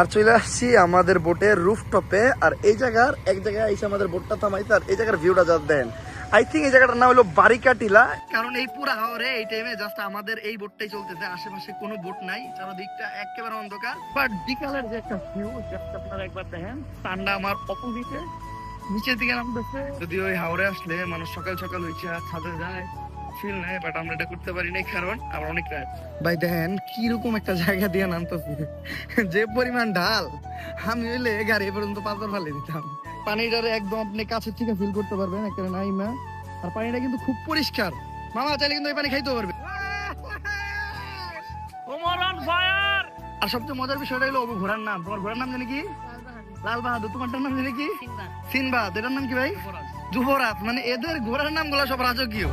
আর চলে আসছি আমাদের বোটের রুফটপে। আর এই জায়গার এক জায়গায় এসে আমাদের বোটটা থামাইছে। আর এই জায়গার ভিউটা যা দেন, আই থিঙ্ক এই জায়গাটার নাম হলো বারিকা টিলা। কারণ এই পুরা হাওরে এই টাইমে জাস্ট আমাদের এই বোটটাই চলতেছে, আশেপাশে কোনো বোট নাই, চারদিকটা একেবারে অন্ধকার। বাট বিকালের যে একটা ভিউ জাস্ট আপনারা একবার দেখেন, ঠান্ডা আমার অপোজিটে নিচের দিকে নামতেছে। যদি ওই হাওরে আসলে মানুষ সকাল সকাল হয়েছে ছাদে যায় ফিল নেয়, বাট আমরা এটা করতে পারি নাই কারণ আমরা অনেক রাত। ভাই দেখেন কিরকম একটা জায়গা দিয়ে নামতেছে, যে পরিমাণ ঢাল, আমি হইলে গাড়ি পর্যন্ত পাথর ফেলে দিতাম। পানিটারে একদম আপনি কাছের থেকে ফিল করতে পারবেন, একটা নাইমা। আর পানিটা কিন্তু খুব পরিষ্কার, মামা চাইলে কিন্তু এই পানি খাইতে পারবে। আর সবচেয়ে মজার বিষয়টা হলো ঘোড়ার নাম। তোমার ঘোড়ার নাম জানি কি? লাল বাহাদুর। তোমারটার নাম জানি কি? সিনবাদ। এটার নাম কি ভাই? যুবরাজ। মানে এদের ঘোড়ার নাম গুলা সব রাজকীয়।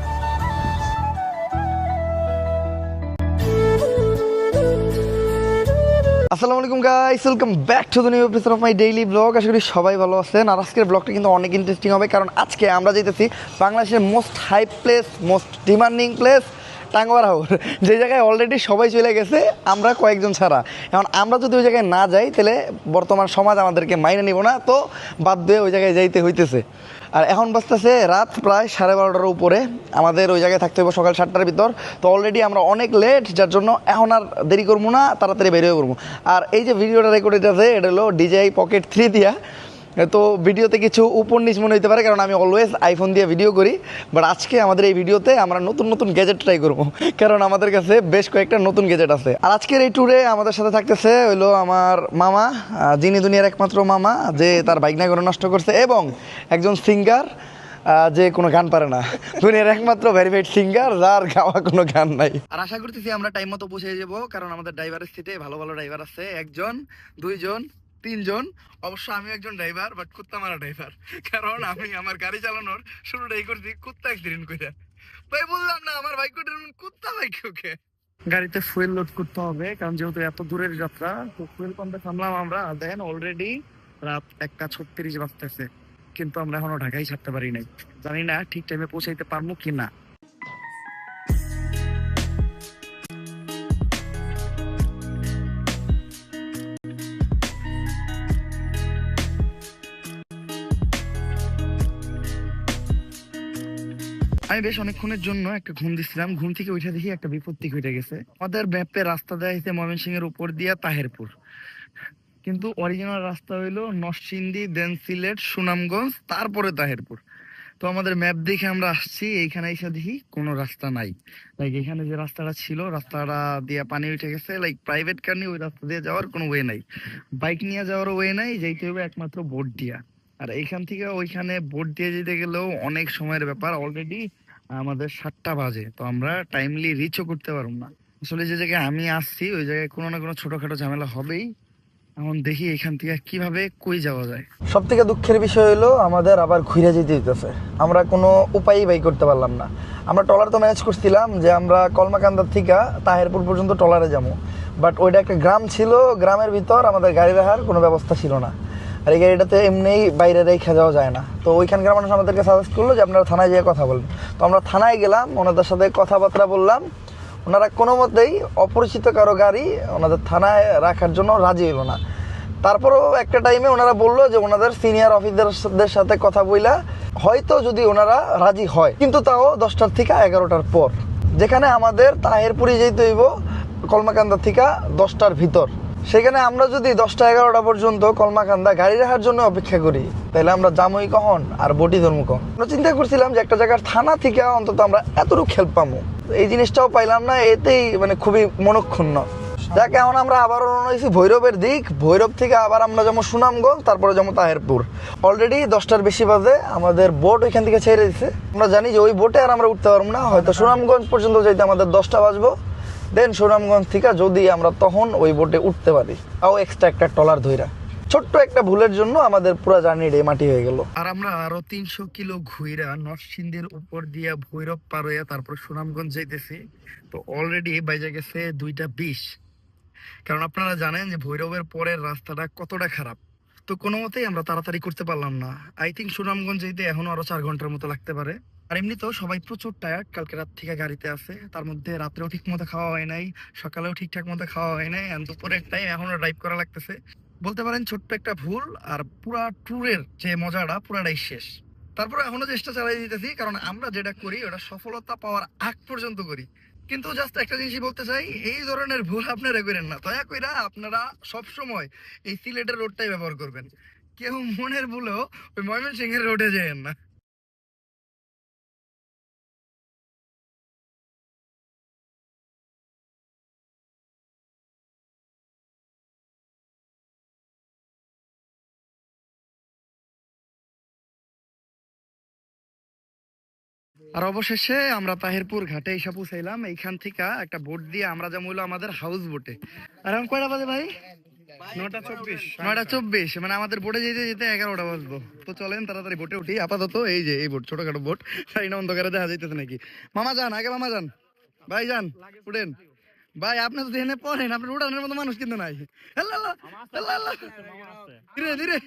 আসসালামু আলাইকুম guys, welcome back to the new episode of my daily blog. আশা করি সবাই ভালো আছেন। আর আজকের ব্লগটা কিন্তু অনেক ইন্টারেস্টিং হবে, কারণ আজকে আমরা যেতেছি বাংলাদেশের most hype place, most demanding place Tanguar Haor, যে জায়গায় অলরেডি সবাই চলে গেছে, আমরা কয়েকজন ছাড়া। এখন আমরা যদি ওই জায়গায় না যাই তাহলে বর্তমান সমাজ আমাদেরকে মাইনে নিব না, তো বাধ্য হয়ে ওই জায়গায় যাইতে হইতেছে। আর এখন বাজতেছে রাত প্রায় 12:30টার উপরে। আমাদের ওই জায়গায় থাকতে হবে সকাল 7টার ভিতর। তো অলরেডি আমরা অনেক লেট, যার জন্য এখন আর দেরি করবো না, তাড়াতাড়ি বেরিয়ে করবো। আর এই যে ভিডিওটা রেকর্ড হইতেছে এটা হলো DJI Pocket 3 দিয়া। তো ভিডিওতে কিছু উপর নিচ মনে হতে পারে, কারণ আমি অলওয়েজ আইফোন দিয়ে ভিডিও করি। বাট আজকে আমাদের এই ভিডিওতে আমরা নতুন নতুন গ্যাজেট ট্রাই করবো, কারণ আমাদের কাছে বেশ কয়েকটা নতুন গ্যাজেট আছে। আর আজকের এই ট্যুরে আমাদের সাথে থাকতেছে হইলো আমার মামা, যিনি দুনিয়ার একমাত্র মামা যে তার বাইক না করে নষ্ট করছে, এবং একজন সিঙ্গার যে কোনো গান পারে না, দুনিয়ার একমাত্র ভেরিফাইড সিঙ্গার যার গাওয়া কোনো গান নাই। আর আশা করতেছি আমরা টাইম মতো পৌঁছে যাবো, কারণ আমাদের ড্রাইভারের সিটে ভালো ভালো ড্রাইভার আছে, একজন, দুইজন, তিনজন। অবশ্য আমি একজন ড্রাইভার, বাট কুত্তা মারা ড্রাইভার, কারণ আমি আমার গাড়ি চালানোর শুরুটাই করছি কুত্তা অ্যাক্সিডেন্ট করে। ভাই বললাম না আমার বাইক কুত্তা বাইক ওকে। গাড়িতে ফুয়েল লোড করতে হবে, কারণ যেহেতু এত দূরের যাত্রা, তো ফুয়েল পাম্পে থামলাম আমরা। দেখেন অলরেডি রাত 1:36 বাজতেছে, কিন্তু আমরা এখনো ঢাকায় ছাড়তে পারি নাই। জানি না ঠিক টাইমে পৌঁছাইতে পারবো কিনা। আমি বেশ অনেকক্ষণের জন্য একটা ঘুম দিচ্ছিলাম, ঘুম থেকে উঠে দেখি একটা বিপত্তি ঘটে গেছে। আমাদের ম্যাপে রাস্তা দেওয়া হয়েছে ময়মনসিংহ এর উপর দিয়া তাহেরপুর, কিন্তু অরিজিনাল রাস্তা হইলো নরসিংদী, দেন সিলেট, সুনামগঞ্জ, তারপরে তাহেরপুর। তো আমাদের ম্যাপ দেখে আমরা আসছি, এইখানে এসে দেখি কোনো রাস্তা নাই। লাইক এখানে যে রাস্তাটা ছিল, রাস্তাটা দিয়ে পানি উঠে গেছে। লাইক প্রাইভেট কার নিয়ে ওই রাস্তা দিয়ে যাওয়ার কোনো ওয়ে নাই, বাইক নিয়ে যাওয়ার ওয়ে নাই, যেতে হবে একমাত্র বোট দিয়া। আর এইখান থেকে ওইখানে বোট দিয়ে যেতে গেলেও অনেক সময়ের ব্যাপার। অলরেডি আমাদের 7টা বাজে, তো আমরা টাইমলি রিচও করতে পারবো না। আসলে যে জায়গায় আমি আসছি ওই জায়গায় কোনো না কোনো ছোটখাটো ঝামেলা হবেই। এখন দেখি এখান থেকে কিভাবে কই যাওয়া যায়। সব থেকে দুঃখের বিষয় হলো আমাদের আবার ঘুরে যেতে হইতেছে, আমরা কোনো উপায়ই বাই করতে পারলাম না। আমরা ট্রলার তো ম্যানেজ করছিলাম যে আমরা কলমাকান্দার থেকে তাহেরপুর পর্যন্ত ট্রলারে যাবো, বাট ওইটা একটা গ্রাম ছিল, গ্রামের ভিতর আমাদের গাড়ি রাখার কোনো ব্যবস্থা ছিল না। আর এই গাড়িটাতে এমনিই বাইরে রেখে যাওয়া যায় না। তো ওইখানকার মানুষ আমাদেরকে সাজেস্ট করলো যে আপনারা থানায় যেয়ে কথা বলবেন। তো আমরা থানায় গেলাম, ওনাদের সাথে কথাবার্তা বললাম। ওনারা কোনো মতেই অপরিচিত কারো গাড়ি ওনাদের থানায় রাখার জন্য রাজি হলো না। তারপরেও একটা টাইমে ওনারা বললো যে ওনাদের সিনিয়র অফিসারদের সাথে কথা বইলা হয়তো যদি ওনারা রাজি হয়, কিন্তু তাও 10টার থেকে 11টার পর, যেখানে আমাদের তাহেরপুরি যেতে হইব কলমাকান্দা থেকে 10টার ভিতর। সেখানে আমরা যদি 10টা-11টা পর্যন্ত কলমাকান্দা গাড়ি রাখার জন্য অপেক্ষা করি, তাহলে আমরা জামই কখন আর বটি ধর্ম কখন। আমরা চিন্তা করছিলাম যে একটা জায়গার থানা থেকে অন্তত আমরা এতটুকু হেল্প পাবো, এই জিনিসটাও পাইলাম না। এতেই মানে খুবই মনক্ষুণ্ণ। যাকে এখন আমরা আবার রওনা হয়েছি ভৈরবের দিক, ভৈরব থেকে আবার আমরা যাবো সুনামগঞ্জ, তারপরে যাবো তাহেরপুর। অলরেডি 10টার বেশি বাজে, আমাদের বোট ওইখান থেকে ছেড়ে দিচ্ছে। আমরা জানি যে ওই বোটে আর আমরা উঠতে পারবো না, হয়তো সুনামগঞ্জ পর্যন্ত যাইতে আমাদের 10টা বাজবো। দেন সুনামগঞ্জ থেকে যদি আমরা তখন ওই বোটে উঠতে পারি, তাও এক্সট্রা একটা ট্রলার ধইরা। ছোট্ট একটা ভুলের জন্য আমাদের পুরো জার্নিটাই মাটি হয়ে গেল। আর আমরা আরো 300 কিলো ঘুইরা নরসিংদীর উপর দিয়া ভৈরব পার হইয়া তারপর সুনামগঞ্জ যাইতেছি। তো অলরেডি বাইজা গেছে 2:20, কারণ আপনারা জানেন যে ভৈরবের পরের রাস্তাটা কতটা খারাপ। তো কোনো মতেই আমরা তাড়াতাড়ি করতে পারলাম না। আই থিঙ্ক সুনামগঞ্জ যেতে এখনো আরো 4 ঘন্টার মতো লাগতে পারে। আর এমনিতেও সবাই প্রচুর টায়ার্ড, কালকে রাত থেকে গাড়িতে আছে, তার মধ্যে রাত্রেও ঠিক মতো খাওয়া হয় নাই, সকালেও ঠিকঠাক মতো খাওয়া হয় নাই, দুপুরের টাইম এখনো ড্রাইভ করা লাগতেছে। বলতে পারেন ছোট্ট একটা ভুল, আর পুরা ট্যুরের যে মজাটা পুরাটাই শেষ। তারপরে এখনো চেষ্টা চালিয়ে দিতেছি, কারণ আমরা যেটা করি ওটা সফলতা পাওয়ার আগ পর্যন্ত করি। কিন্তু জাস্ট একটা জিনিসই বলতে চাই, এই ধরনের ভুল আপনারা করেন না, দয়া কইরা আপনারা সব সময় এই সিলেটের রোডটাই ব্যবহার করবেন। কেউ মনের ভুলেও ওই ময়মনসিংহের রোডে যেয়েন না। আর অবশেষে আমরা তাহিরপুর ঘাটে এসে পৌঁছাইলাম। এইখান থেকে একটা বোট দিয়ে আমরা যাবো হলো আমাদের হাউস বোটে। আর এখন কয়টা বাজে ভাই? 9:24। 9:24, মানে আমাদের বোটে যেতে যেতে 11টা বাজবো। তো চলেন তাড়াতাড়ি বোটে উঠি। আপাতত এই যে এই বোট, ছোটখাটো বোট, এই না অন্ধকারে দেখা যাইতেছে নাকি। মামা যান আগে, মামা যান, ভাই যান, উঠেন। ভাই আপনি তো এখানে পড়েন, আপনার উড়ানের মতো মানুষ কিন্তু নাই। আল্লাহ আল্লাহ, আল্লাহ আল্লাহ। ধীরে ধীরে।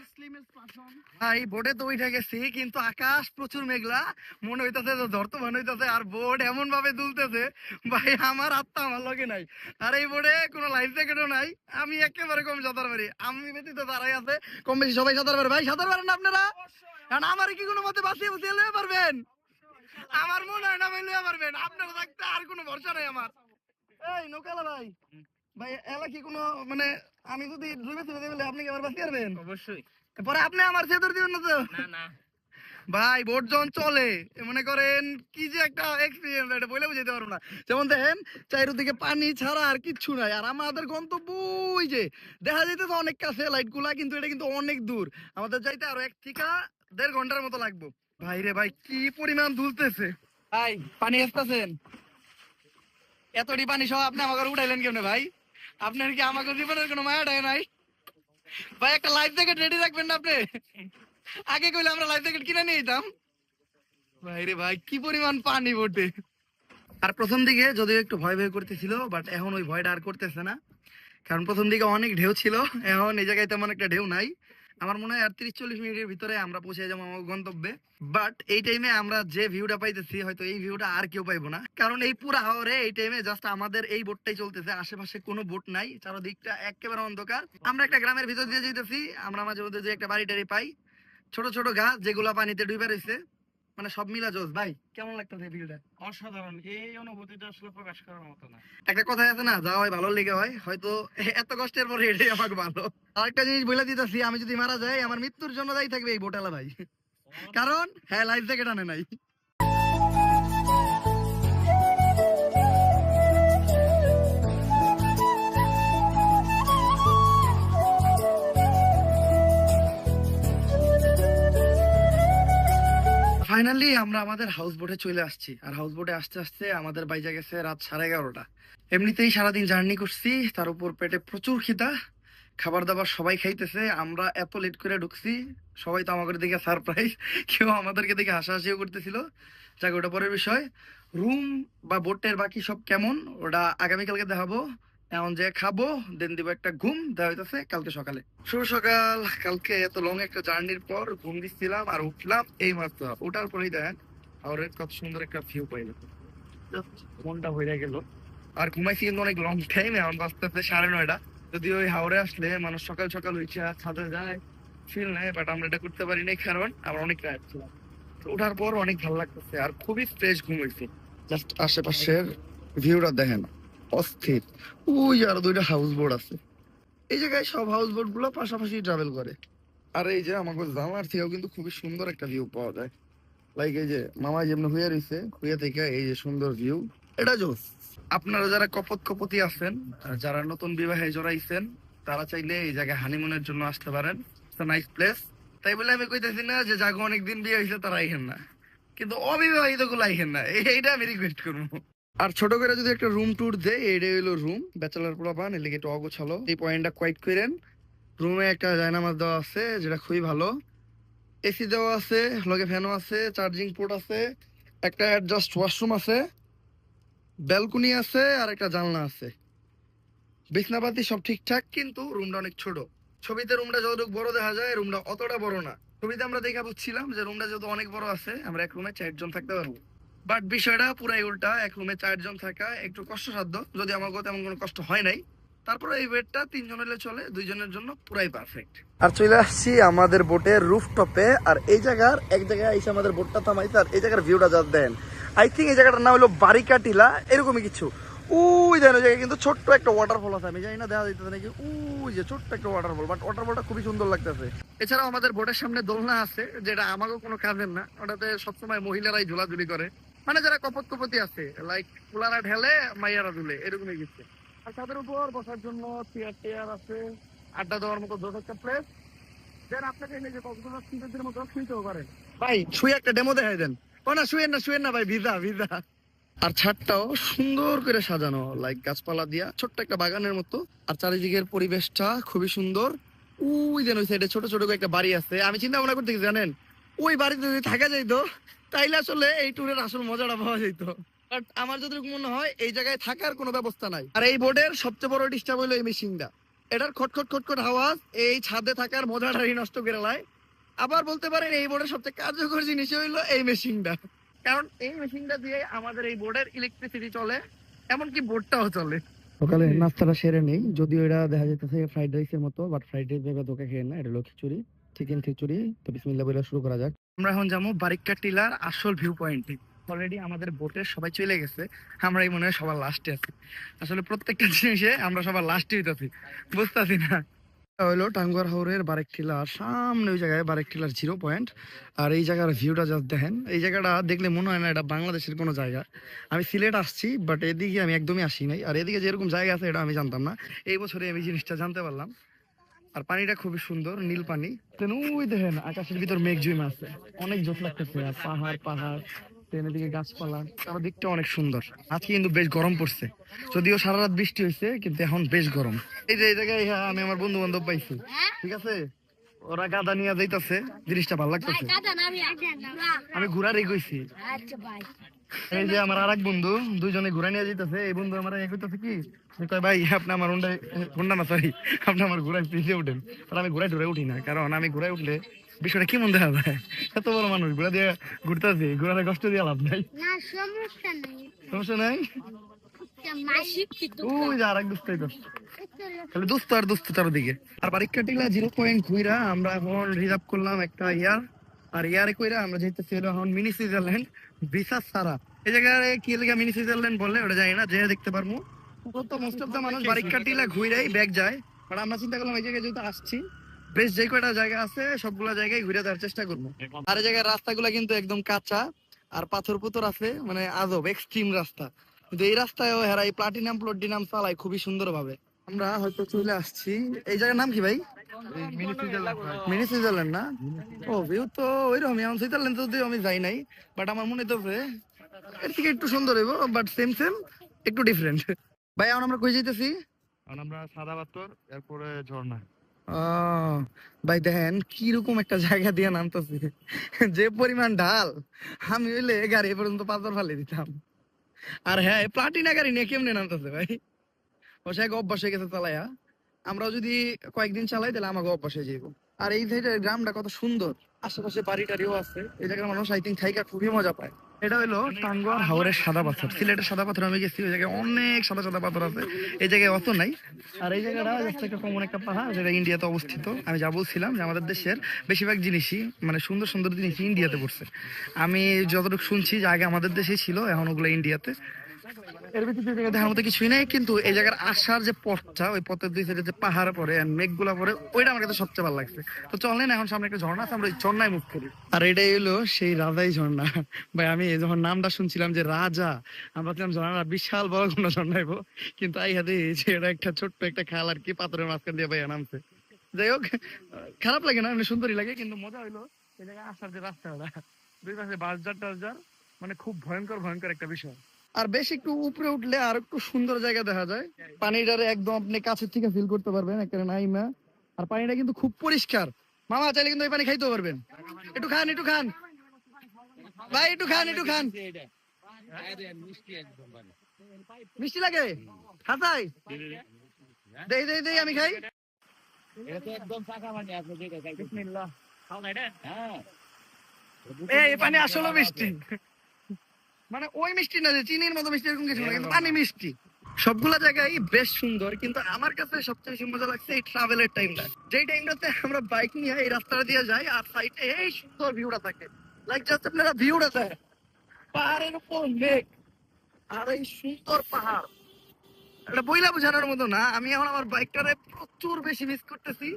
ভাই বোটে তো উঠে গেছি, কিন্তু আকাশ প্রচুর মেঘলা, মনে হইতাছে যে ধরতো মনে হইতাছে, আর বোট এমন ভাবে দুলতেছে ভাই আমার আত্মা আমার লগে নাই। আর এই বোটে কোনো লাইফ জ্যাকেটও নাই, আমি একেবারে কম সাঁতার পারি। আমি ব্যতীত তারাই আছে কম বেশি সবাই সাঁতার পারে। ভাই সাঁতার পারেন না আপনারা? কারণ আমার কি কোনো মতে বাঁচিয়ে বুঝিয়ে লয়ে পারবেন? আমার মনে হয় না আমি লয়ে পারবেন, আপনারা থাকতে আর কোনো ভরসা নাই আমার। এই নৌকালা ভাই, ভাই এলা কি কোনো মানে আমি যদি ডুবে চলে যাই আপনি কি আবার বাঁচিয়ে পারবেন? অবশ্যই পরে আপনি আমার সেতুর দিবেন না তো? না না। ভাই বোট যখন চলে মনে করেন কি যে একটা এক্সপিরিয়েন্স, এটা বলে বুঝাইতে পারবো না। যেমন দেখেন চারিদিকে পানি ছাড়া আর কিচ্ছু নাই, আর আমাদের গন্তব্য ওই যে দেখা যাইতেছে অনেক কাছে লাইট গুলা, কিন্তু এটা কিন্তু অনেক দূর। আমাদের যাইতে আরো 1 থেকে 1.5 ঘন্টার মতো লাগবে। ভাই রে ভাই কি পরিমাণ দুলতেছে। ভাই পানি আসতেছেন, এতটি পানি সহ আপনি আমাকে উঠাইলেন কেমনে ভাই? আপনার কি আমাকে জীবনের কোনো মায়া টায়া নাই? ভাই একটা লাইফ জ্যাকেট রেডি রাখবেন না আপনি? আগে কইলে আমরা লাইফ জ্যাকেট কিনে নিয়ে যেতাম। ভাই রে ভাই কি পরিমাণ পানি বটে। আর প্রথম দিকে যদিও একটু ভয় ভয় করতেছিল, বাট এখন ওই ভয়টা আর করতেছে না। কারণ প্রথম দিকে অনেক ঢেউ ছিল, এখন এই জায়গায় তেমন একটা ঢেউ নাই। আমার মনে হয় আর 30-40 মিনিটের ভিতরে আমরা পৌঁছে যাবো আমার গন্তব্যে। বাট এই টাইমে আমরা যে ভিউটা পাইতেছি হয়তো এই ভিউটা আর কেউ পাইবো না, কারণ এই পুরা হাওরে এই টাইমে জাস্ট আমাদের এই বোটটাই চলতেছে, আশেপাশে কোনো বোট নাই, চারদিকটা একেবারে অন্ধকার। আমরা একটা গ্রামের ভিতর দিয়ে যেতেছি, আমরা মাঝে মধ্যে যে একটা বাড়ি টাড়ি পাই, ছোট ছোট গাছ যেগুলা পানিতে ডুবে রয়েছে, মানে সব মিলা জোস। ভাই কেমন লাগতেছে ভিউটা? অসাধারণ, এই অনুভূতিটা আসলে প্রকাশ করার মতো না। একটা কথা আছে না, যা হয় ভালো লেগে হয়, হয়তো এত কষ্টের পরে এটাই আমাকে ভালো। আরেকটা জিনিস বলে দিতেছি, আমি যদি মারা যাই আমার মৃত্যুর জন্য দায়ী থাকবে এই বোটালা ভাই, কারণ হ্যাঁ লাইফ জ্যাকেট আনে নাই। ফাইনালি আমরা আমাদের হাউস বোটে চলে আসছি, আর হাউস বোটে আসতে আসতে আমাদের বাইজা গেছে রাত 11:30। এমনিতেই সারাদিন জার্নি করছি, তার উপর পেটে প্রচুর খিদা, খাবার দাবার সবাই খাইতেছে, আমরা এত লেট করে ঢুকছি। সবাই তো আমাদের দিকে সারপ্রাইজ, কেউ আমাদেরকে দেখে হাসাহাসিও করতেছিল। যাক ওটা পরের বিষয়। রুম বা বোটের বাকি সব কেমন ওটা আগামীকালকে দেখাবো। এখন যে খাবো, দেন দিব একটা ঘুম, দেওয়া হইতেছে কালকে সকালে। শুভ সকাল। কালকে এত লং একটা জার্নির পর ঘুম দিচ্ছিলাম আর উঠলাম এই মাত্র। ওঠার পরেই দেখেন আর কত সুন্দর একটা ভিউ পাইলাম, জাস্ট মনটা হয়ে গেল। আর ঘুমাইছি কিন্তু অনেক লং টাইম, এখন বাজতেছে 9:30। যদি ওই হাওড়ে আসলে মানুষ সকাল সকাল উঠে ছাদে যায় ফিল নেয়, বাট আমরা এটা করতে পারি নাই কারণ আমরা অনেক টায়ার্ড ছিলাম। তো ওঠার পর অনেক ভালো লাগতেছে আর খুবই ফ্রেশ ঘুম হয়েছে। জাস্ট আশেপাশের ভিউটা দেখেন, অস্থির। ওই আর 2টা হাউস বোট আছে, এই জায়গায় সব হাউস বোট গুলো পাশাপাশি ট্রাভেল করে। আর এই যে আমাকে জামার থেকেও কিন্তু খুবই সুন্দর একটা ভিউ পাওয়া যায়। লাইক এই যে মামা যেমন হইয়া রয়েছে, হইয়া থেকে এই যে সুন্দর ভিউ, এটা জোস। আপনারা যারা কপত কপতি আছেন, আর যারা নতুন বিবাহে জড়াইছেন, তারা চাইলে এই জায়গায় হানিমুনের জন্য আসতে পারেন। Nice place. তাই বলে আমি কইতেছি না যে জাগো অনেকদিন বিয়ে হয়েছে তারা আইহেন না, কিন্তু অবিবাহিত গুলো আইহেন না, এইটা আমি রিকোয়েস্ট করবো। আর ছোট করে যদি একটা রুম ট্যুর দেয়, এইটাই হইলো রুম। ব্যাচেলার পোলা পান এলিগে একটু অগোছালো, এই পয়েন্টটা কোয়াইট করেন। রুমে একটা জায়নামাজ দেওয়া আছে যেটা খুবই ভালো, এসি দেওয়া আছে, লগে ফ্যানও আছে, চার্জিং পোর্ট আছে, একটা অ্যাডজাস্ট ওয়াশরুম আছে, ব্যালকনি আছে, আর একটা জানলা আছে। বিছনাপাতি সব ঠিকঠাক, কিন্তু রুমটা অনেক ছোট। ছবিতে রুমটা যতটুকু বড় দেখা যায়, রুমটা অতটা বড় না। ছবিতে আমরা দেখা বুঝছিলাম যে রুমটা যেহেতু অনেক বড় আছে, আমরা এক রুমে 4 জন থাকতে পারবো। বাট বিষয়টা পুরাই উল্টা, এক রুমে 4 জন থাকা একটু কষ্টসাধ্য, যদি আমার তেমন কোনো কষ্ট হয় নাই। তারপরে এই বেডটা 3 জন হলে চলে, 2 জনের জন্য পুরাই পারফেক্ট। আর চলে আসছি আমাদের বোটের রুফটপে, আর এই জায়গার এক জায়গায় এসে আমাদের বোটটা থামাইছে, আর এই জায়গার ভিউটা যা দেন, আই থিঙ্ক এই জায়গাটার নাম হলো বারিকা টিলা, এরকমই কিছু। ওই দেন ওই জায়গায় কিন্তু ছোট্ট একটা ওয়াটারফল আছে, আমি জানি না দেখা যাইতেছে নাকি, ওই যে ছোট্ট একটা ওয়াটারফল, বাট ওয়াটারফলটা খুবই সুন্দর লাগতেছে। এছাড়াও আমাদের বোটের সামনে দোলনা আছে, যেটা আমাকেও কোনো কাজের না, ওটাতে সবসময় মহিলারাই ঝুলাঝুলি করে, মানে যারা কপতি আছে, লাইক কুলারা ঢেলে মাইয়ারা দুলে, এরকমই কিছু। আর তাদের উপর বসার জন্য চেয়ার টেয়ার আছে, আড্ডা দেওয়ার মতো দশ একটা প্লেস। দেন আপনাকে এই যে কক্সবাজার সিলেটের মতো শুইতেও পারেন। ভাই শুয়ে একটা ডেমো দেখাই দেন। ও না শুয়েন না ভাই, ভিজা ভিজা। আর ছাদটাও সুন্দর করে সাজানো, লাইক গাছপালা দিয়া ছোট্ট একটা বাগানের মতো, আর চারিদিকের পরিবেশটা খুবই সুন্দর। ওই যেন ওই সাইডে ছোট ছোট একটা বাড়ি আছে, আমি চিন্তা ভাবনা করতে জানেন, ওই বাড়িতে যদি থাকা যাইতো তাইলে আসলে এই ট্যুরের আসল মজাটা পাওয়া যেত। বাট আমার যতটুকু মনে হয় এই জায়গায় থাকার কোনো ব্যবস্থা নাই। আর এই বোর্ডের সবচেয়ে বড় ডিস্টার্ব হলো এই মেশিনটা, এটার খটখট খটখট আওয়াজ এই ছাদে থাকার মজাটাই নষ্ট করে লাই। আবার বলতে পারেন এই বোর্ডের সবচেয়ে কার্যকর জিনিস হইলো এই মেশিনটা, কারণ এই মেশিনটা দিয়ে আমাদের এই বোর্ডের ইলেকট্রিসিটি চলে, এমনকি বোর্ডটাও চলে। সকালে নাস্তাটা সেরে নেই, যদিও এটা দেখা যাইতেছে ফ্রাইড রাইসের মতো, বাট ফ্রাইড রাইস ভেবে ধোকা খেয়ে না, এটা হলো খিচুড়ি, চিকেন খিচুড়ি। তো বিসমিল্লাহ বলে শুরু করা যাক। আমরা এখন যাবো বারিক্কা টিলার আসল ভিউ পয়েন্টে। অলরেডি আমাদের বোটের সবাই চলে গেছে, আমরাই মনে হয় সবার লাস্টে আছি। আসলে প্রত্যেকটা জিনিসে আমরা সবার লাস্টে হইতেছি, বুঝতেছি না। হলো টাঙ্গুয়ার হাওরের বারেক টিলা, আর সামনে ওই জায়গায় বারেক টিলার 0 পয়েন্ট। আর এই জায়গার ভিউটা জাস্ট দেখেন, এই জায়গাটা দেখলে মনে হয় না এটা বাংলাদেশের কোনো জায়গা। আমি সিলেট আসছি, বাট এদিকে আমি একদমই আসি নাই, আর এদিকে যেরকম জায়গা আছে এটা আমি জানতাম না, এই বছরে আমি জিনিসটা জানতে পারলাম। আর পানিটা খুবই সুন্দর, নীল পানি। ওই দেখেন আকাশের ভিতর মেঘ জমে আছে, অনেক জোশ লাগতেছে। আর পাহাড় পাহাড়, এদিকে গাছপালা, চারদিকটা অনেক সুন্দর। আজকে কিন্তু বেশ গরম পড়ছে, যদিও সারা রাত বৃষ্টি হয়েছে, কিন্তু এখন বেশ গরম। এই যে এই জায়গায় আমি আমার বন্ধু বান্ধব পাইছি, ঠিক আছে, ওরা গাদা নিয়ে যাইতেছে, জিনিসটা ভালো লাগতেছে। আমি ঘুরারই গেছি। এই যে আমার আরেক বন্ধু, দুইজনে ঘুরা নিয়ে যাইতেছে। এই বন্ধু আমার কইতাছে কি, কয় ভাই আপনি আমার হুন্ডা না সরি, আপনি আমার ঘুরায় পিছিয়ে উঠেন। আর আমি ঘুরায় ধরে উঠি না, কারণ আমি ঘুরায় উঠলে বিষয়টা কেমন দেখা যায়, এত বড় মানুষ ঘুরা দিয়ে ঘুরতেছি, ঘুরারে কষ্ট দিয়ে লাভ নাই। সমস্যা নাই। ওই যে আরেক দুস্তাই তো, তাহলে দুস্ত আর দুস্ত চারদিকে। আর বারিক্কা টিলা 0 পয়েন্ট ঘুরা আমরা এখন রিজার্ভ করলাম একটা ইয়ার, আর ইয়ারে কইরা আমরা যেতেছি হলো এখন মিনি সুইজারল্যান্ড ভিসা ছাড়া। এই জায়গায় কি লেগে মিনি সুইজারল্যান্ড বলে ওটা জানি না, যে দেখতে পারবো। তো মোস্ট অফ দা মানুষ বারিক্কা টিলা ঘুরেই ব্যাগ যায়, বাট আমরা চিন্তা করলাম এই জায়গায় যেহেতু আসছি, বেশ যে কয়টা জায়গা আছে সবগুলা জায়গায় ঘুরে যাওয়ার চেষ্টা করবো। আর এই জায়গায় রাস্তাগুলা কিন্তু একদম কাঁচা, আর পাথর পুতর আছে, মানে আজব এক্সট্রিম রাস্তা। কিন্তু এই রাস্তায় হেরা এই প্লাটিনাম চালায় খুবই সুন্দর ভাবে। আমরা হয়তো চলে আসছি, এই জায়গার নাম কি ভাই? মিনি সুইজারল্যান্ড না? ও ভিউ তো ওইরকম, এখন সুইজারল্যান্ড যদিও আমি যাই নাই, বাট আমার মনে তো এর থেকে একটু সুন্দর হইব, বাট সেম একটু ডিফারেন্ট। ভাই এখন আমরা কই যাইতেছি? আমরা সাদা পাথর, এরপরে ঝর্ণা। ভাই দেখেন কিরকম একটা জায়গা দিয়ে নামতেছি, যে পরিমাণ ঢাল, আমি হইলে গাড়ি পর্যন্ত পাথর ফালে দিতাম। আর হ্যাঁ, প্লাটিনা গাড়ি নিয়ে কেমনে নামতেছে ভাই, ও সে অভ্যাস হয়ে গেছে চালাইয়া। আমরাও যদি কয়েকদিন চালাই তাহলে আমাকে অভ্যাস হয়ে যাবো। আর এই সাইডের গ্রামটা কত সুন্দর, আশেপাশে বাড়ি টাড়িও আছে, এই জায়গার মানুষ আই থিঙ্ক থাইকা খুবই মজা পায়। এটা হলো টাঙ্গুয়ার হাওরের সাদা পাথর। সিলেটের সাদা পাথর আমি গেছি, ওই জায়গায় অনেক সাদা সাদা পাথর আছে, এই জায়গায় অত নাই। আর এই জায়গাটা একটা কমন একটা পাহাড়, যেটা ইন্ডিয়াতে অবস্থিত। আমি যা বলছিলাম যে আমাদের দেশের বেশিরভাগ জিনিসই, মানে সুন্দর সুন্দর জিনিসই ইন্ডিয়াতে পড়ছে। আমি যতটুকু শুনছি যে আগে আমাদের দেশেই ছিল, এখন ওগুলো ইন্ডিয়াতে। এর ভিতরে দেখার মতো কিছুই নেই, কিন্তু এই জায়গার আসার যে পথটা, ওই পথের 2 সাইডে যে পাহাড় পরে আর মেঘগুলা পরে, ওইটা আমার কাছে সবচেয়ে ভালো লাগছে। তো চলেন এখন সামনে একটা ঝর্ণা আছে, আমরা ওই ঝর্ণায় মুখ করি। আর এটাই হলো সেই রাজাই ঝর্ণা। ভাই আমি যখন নামটা শুনছিলাম যে রাজা, আমরা ভাবছিলাম ঝর্ণাটা বিশাল বড় কোনো ঝর্ণাইব, কিন্তু আই হাতে এটা একটা ছোট্ট একটা খাল আর কি, পাথরের মাঝখান দিয়ে ভাইয়া নামছে। যাই হোক, খারাপ লাগে না, এমনি সুন্দরই লাগে, কিন্তু মজা হইলো এই জায়গায় আসার যে রাস্তাটা, 2 পাশে বাসজার টাসজার, মানে খুব ভয়ঙ্কর ভয়ঙ্কর একটা বিষয়। আর বেশ একটু উপরে উঠলে আর একটু সুন্দর জায়গা দেখা যায়, পানিটারে একদম আপনি কাছের থেকে ফিল করতে পারবেন একেবারে নাইমা। আর পানিটা কিন্তু খুব পরিষ্কার, মামা চাইলে কিন্তু এই পানি খাইতে পারবেন। একটু খান ভাই, একটু খান। মিষ্টি লাগে খাতাই, দেই আমি খাই। বিসমিল্লাহ। এই পানি আসলে মিষ্টি, মানে ওই মিষ্টি না যে চিনির মতো মিষ্টি এরকম কিছু না, কিন্তু পানি মিষ্টি। সবগুলা জায়গায় বেশ সুন্দর, কিন্তু আমার কাছে সবচেয়ে বেশি মজা লাগছে এই ট্রাভেলের টাইমটা, যেই টাইমটাতে আমরা বাইক নিয়ে এই রাস্তাটা দিয়ে যাই আর সাইডে এই সুন্দর ভিউটা থাকে। লাইক জাস্ট আপনারা ভিউটা দেখেন, পাহাড়ের উপর মেঘ আর এই সুন্দর পাহাড়, এটা বইলা বোঝানোর মতো না। আমি এখন আমার বাইকটারে প্রচুর বেশি মিস করতেছি।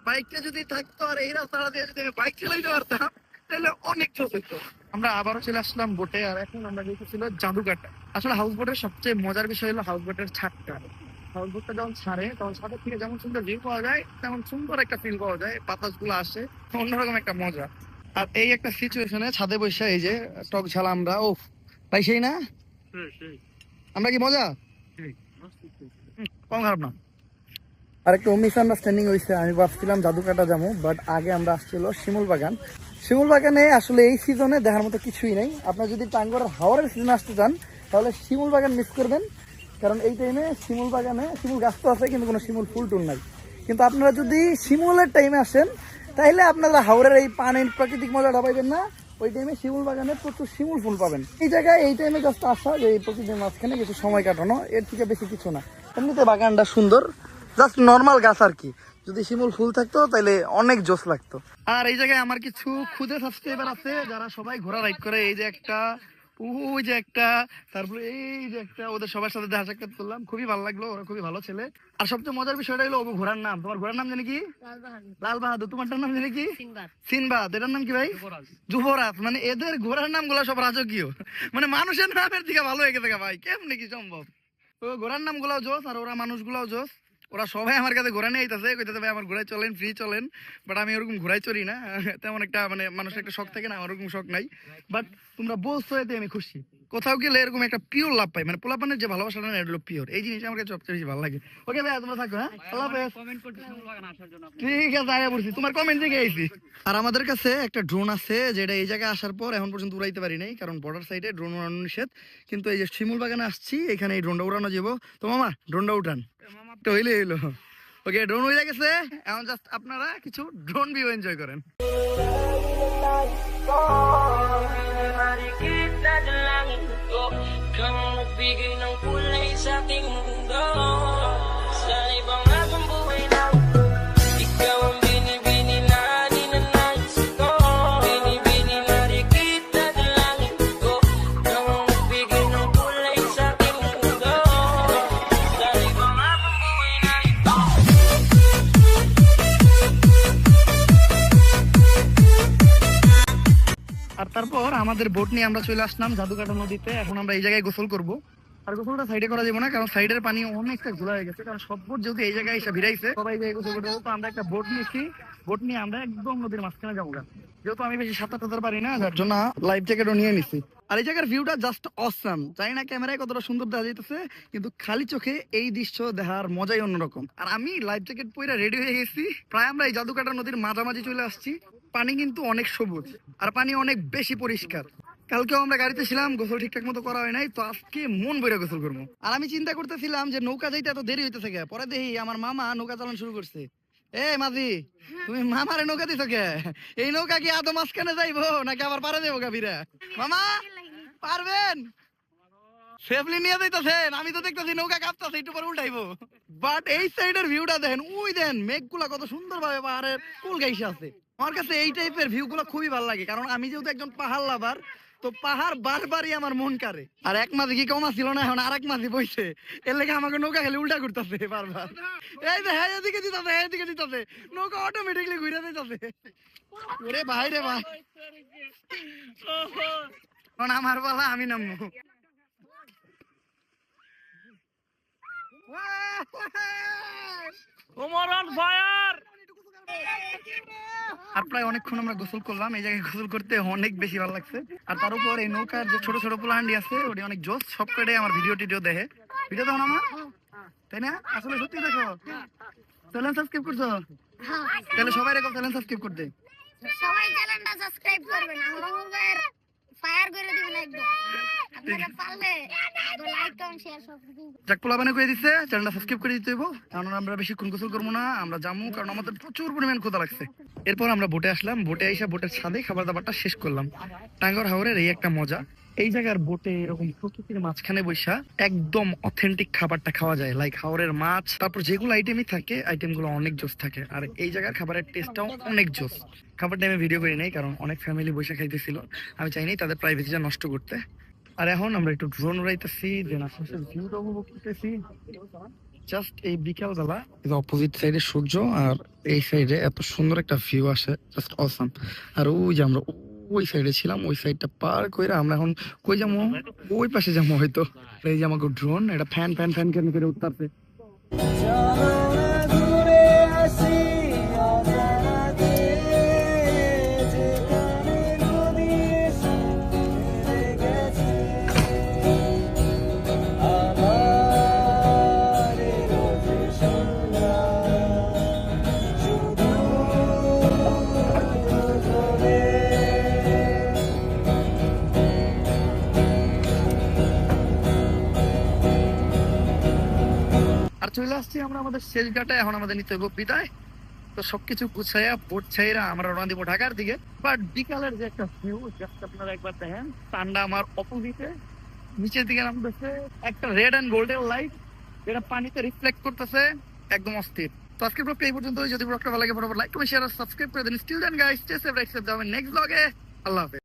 বাইকটা যদি থাকতো আর এই রাস্তাটা দিয়ে যদি আমি বাইক চালাইতে পারতাম তাহলে অনেক জোশ হইতো। আমরা আবারও চলে আসলাম বোটে, আর এখন আমরা গেছিল জাদুঘাটা। আসলে হাউস বোটের সবচেয়ে মজার বিষয় হলো হাউস বোটের ছাদটা। হাউস বোটটা যখন ছাড়ে তখন ছাদের থেকে যেমন সুন্দর ভিউ পাওয়া যায় তেমন সুন্দর একটা ফিল পাওয়া যায়, বাতাস গুলো আসে, অন্যরকম একটা মজা। আর এই একটা সিচুয়েশনে ছাদে বসে এই যে টক ঝাল আমরা, ও ভাই সেই না, আমরা কি মজা, কম খারাপ না। আর একটা মিসআন্ডারস্ট্যান্ডিং হয়েছে, আমি ভাবছিলাম জাদুকাটা যাবো, বাট আগে আমরা আসছিল শিমুল বাগান। শিমুল বাগানে আসলে এই সিজনে দেখার মতো কিছুই নেই। আপনার যদি টাঙ্গরের হাওড়ের সিজনে আসতে চান তাহলে শিমুল বাগান মিস করবেন, কারণ এই টাইমে শিমুল বাগানে শিমুল গাছ তো আছে কিন্তু কোনো শিমুল ফুল টুল নাই। কিন্তু আপনারা যদি শিমুলের টাইমে আসেন তাহলে আপনারা হাওড়ের এই পানির প্রাকৃতিক মজাটা পাইবেন না। ওই টাইমে শিমুল বাগানে প্রচুর শিমুল ফুল পাবেন। এই জায়গায় এই টাইমে জাস্ট আসা, যে এই প্রকৃতির মাঝখানে কিছু সময় কাটানো, এর থেকে বেশি কিছু না। এমনিতে বাগানটা সুন্দর, জাস্ট নর্মাল গাছ আর কি। যদি শিমুল ফুল থাকতো তাহলে অনেক জোশ লাগতো। আর এই জায়গায় আমার কিছু খুদে সাবস্ক্রাইবার আছে যারা সবাই ঘোড়া রাইড করে। এই যে একটা, ওই যে একটা, তারপরে এই যে একটা, ওদের সবার সাথে দেখা সাক্ষাৎ করলাম, খুবই ভালো লাগলো, ওরা খুবই ভালো ছেলে। আর সবচেয়ে মজার বিষয়টা হলো ওগো ঘোড়ার নাম। তোমার ঘোড়ার নাম জানি কি? লাল বাহাদুর। তোমারটার নাম জানি কি? সিনবাদ। এটার নাম কি ভাই? যুবরাজ। মানে এদের ঘোড়ার নাম গুলা সব রাজকীয়, মানে মানুষের নামের দিকে ভালো হয়ে গেছে ভাই, কেমনে কি সম্ভব? তো ঘোড়ার নাম গুলাও জোস আর ওরা মানুষ গুলাও জোস। ওরা সবাই আমার কাছে ঘোরা নিয়ে আইতাছে, কইতাছে ভাই আমার ঘোড়ায় চলেন, ফ্রি চলেন। বাট আমি ওরকম ঘোড়ায় চড়ি না, তেমন একটা মানে মানুষের একটা শখ থাকে না, আমার ওরকম শখ নাই। বাট তোমরা বলছো এতে আমি খুশি। কোথাও গেলে এরকম একটা পিওর লাভ পাই, মানে পোলাপানের যে ভালোবাসাটা না, এটা হলো পিওর। এই জিনিসটা আমার কাছে সবচেয়ে বেশি ভালো লাগে। ওকে ভাই তোমরা থাকো, হ্যাঁ, আল্লাহ হাফেজ। ঠিক আছে, আয়া পড়ছি, তোমার কমেন্ট দেখে আইছি। আর আমাদের কাছে একটা ড্রোন আছে, যেটা এই জায়গায় আসার পর এখন পর্যন্ত উড়াইতে পারি নাই, কারণ বর্ডার সাইডে ড্রোন উড়ানো নিষেধ। কিন্তু এই যে শিমুল বাগানে আসছি, এখানে এই ড্রোনটা উড়ানো যাবো। তো মামা ড্রোনটা উঠান, তো হইলে হইলো। ওকে, ড্রোন হয়ে গেছে, এখন জাস্ট আপনারা কিছু ড্রোন ভিউ এনজয় করেন। Mari kita dalangin ko kang magbigay ng kulay sa aking mundo. Sa ibang habang buhay na ikaw ang binibini na ninanais ko. Binibini, mari kita dalangin ko kang magbigay ng kulay sa aking mundo. Sa ibang habang buhay na ito. আর তারপর আমাদের boat নিয়ে আমরা চলে আসলাম জাদুকাটা নদীতে। এখন আমরা এই জায়গায় গোসল করব। আর গোসলটা সাইডে করা যাবে না, কারণ সাইডের পানি অনেকটা ঘোলা হয়ে গেছে, কারণ সব বোট যেহেতু এই জায়গায় এসে ভিড়াইছে, সবাই এই জায়গায় গোসল করতে হবে। তো আমরা একটা বোট নিয়েছি, বোট নিয়ে আমরা একদম নদীর মাঝখানে যাবো। যেহেতু আমি বেশি সাঁতার টাতার পারি না, যার জন্য লাইফ জ্যাকেটও নিয়ে নিছি। আর এই জায়গার ভিউটা জাস্ট অসাম। জানি না ক্যামেরায় কতটা সুন্দর দেখা যাইতেছে, কিন্তু খালি চোখে এই দৃশ্য দেখার মজাই অন্যরকম। আর আমি লাইফ জ্যাকেট পরে রেডি হয়ে গেছি, প্রায় আমরা এই জাদুকাটা নদীর মাঝামাঝি চলে আসছি। পানি কিন্তু অনেক সবুজ আর পানি অনেক বেশি পরিষ্কার। কালকেও আমরা গাড়িতে ছিলাম, গোসল ঠিকঠাক মতো করা হয় নাই, তো আজকে মন ভরে গোসল করবো। আর আমি চিন্তা করতেছিলাম যে নৌকা যাইতে এত দেরি হইতেছে কে, পরে দেখি আমার মামা নৌকা চালানো শুরু করছে। এ মাঝি, তুমি মামারে নৌকা দিছো কে? এই নৌকা কি আদৌ মাঝখানে যাইবো নাকি আবার পারে দেবো গাভীরা? মামা পারবেন? সেফলি নিয়ে যাইতেছেন, আমি তো দেখতেছি নৌকা কাঁপতেছে, একটু পরে উল্টাইবো। বাট এই সাইডের ভিউটা দেখেন, ওই দেন মেঘগুলা কত সুন্দর ভাবে পাহাড়ের কুল গাইছে আছে। আমার কাছে এই টাইপের ভিউ গুলো খুবই ভালো লাগে, কারণ আমি যেহেতু একজন পাহাড় লাভার, তো পাহাড় বারবারই আমার মন কারে। আর এক মাঝে কি কমা ছিল না, এখন আরেক মাঝে বইছে, এর লেগে আমাকে নৌকা খেলে উল্টা করতেছে বারবার। এই যে হ্যাঁ এদিকে দিতেছে, হ্যাঁ এদিকে দিতেছে, নৌকা অটোমেটিকলি ঘুরে দিতেছে। ওরে ভাই রে ভাই, এখন আমার পালা, আমি নামবো। আর প্রায় অনেকক্ষণ আমরা গোসল করলাম। এই জায়গায় গোসল করতে অনেক বেশি ভালো লাগছে। আর তার উপর এই নৌকার যে ছোট ছোট পোলাহান্ডি আছে, ওটি অনেক জোস। সব কটাই আমার ভিডিও টিডিও দেখে। ভিডিও দেখো না আমার, তাই না? আসলে সত্যি দেখো। চ্যানেল সাবস্ক্রাইব করছো? তাহলে সবাই রেখো চ্যানেল সাবস্ক্রাইব করতে। সবাই চ্যানেলটা সাবস্ক্রাইব করবেন, আমরা মোবাইল ফায়ার করে দিবেন একদম। আপনারা পারলে লাইক কমেন্ট শেয়ার সব কিছু। যাক, পোলাপানে করে দিচ্ছে, চ্যানেলটা সাবস্ক্রাইব করে দিতে হইব। কারণ আমরা বেশিক্ষণ গোসল করবো না, আমরা যাবো, কারণ আমাদের প্রচুর পরিমাণ ক্ষুধা লাগছে। এরপর আমরা বোটে আসলাম, বোটে আইসা বোটের ছাদে খাবার দাবারটা শেষ করলাম। টাঙ্গর হাওরের এই একটা মজা। এই জায়গার বোটে এরকম প্রকৃতির মাঝখানে বৈশা একদম অথেন্টিক খাবারটা খাওয়া যায়, লাইক হাওরের মাছ, তারপর যেগুলো আইটেমই থাকে আইটেমগুলো অনেক জোস থাকে। আর এই জায়গার খাবারের টেস্টটাও অনেক জোস। খাবারটা আমি ভিডিও করি নাই কারণ অনেক ফ্যামিলি বসে খাইতেছিল, আমি চাইনি তাদের প্রাইভেসিটা নষ্ট করতে। আর এখন আমরা একটু ড্রোন উড়াইতেছি, দেন আশেপাশের ভিউটা উপভোগ করতেছি। জাস্ট এই বিকাল বেলা অপোজিট সাইডে সূর্য আর এই সাইডে এত সুন্দর একটা ভিউ আসে, জাস্ট অসাম। আর ওই যে আমরা ওই সাইডে ছিলাম, ওই সাইডটা পার করে আমরা এখন কই যাবো, ওই পাশে যাবো হয়তো। এই যে আমাকে ড্রোন, এটা ফ্যান ফ্যান ফ্যান কেন করে উঠতেছে। আর চলে আসছি আমরা আমাদের শেষ ঘাটে, এখন আমাদের নিতে হইব বিদায়। তো সবকিছু গুছাইয়া বোট ছাইরা আমরা রওনা দিব ঢাকার দিকে। বাট বিকালের যে একটা ভিউ, জাস্ট আপনারা একবার দেখেন, ঠান্ডা আমার অপোজিটে নিচের দিকে নামতেছে একটা রেড এন্ড গোল্ডেন লাইট, যেটা পানিতে রিফ্লেক্ট করতেছে, একদম অস্থির। তো আজকের ব্লগটা এই পর্যন্ত। যদি ব্লগটা ভালো লাগে ফটোফট লাইক কমেন্ট শেয়ার আর সাবস্ক্রাইব করে দেন। Still then guys, stay safe, right safe, যাবেন নেক্সট ব্লগে। আল্লাহ হাফেজ।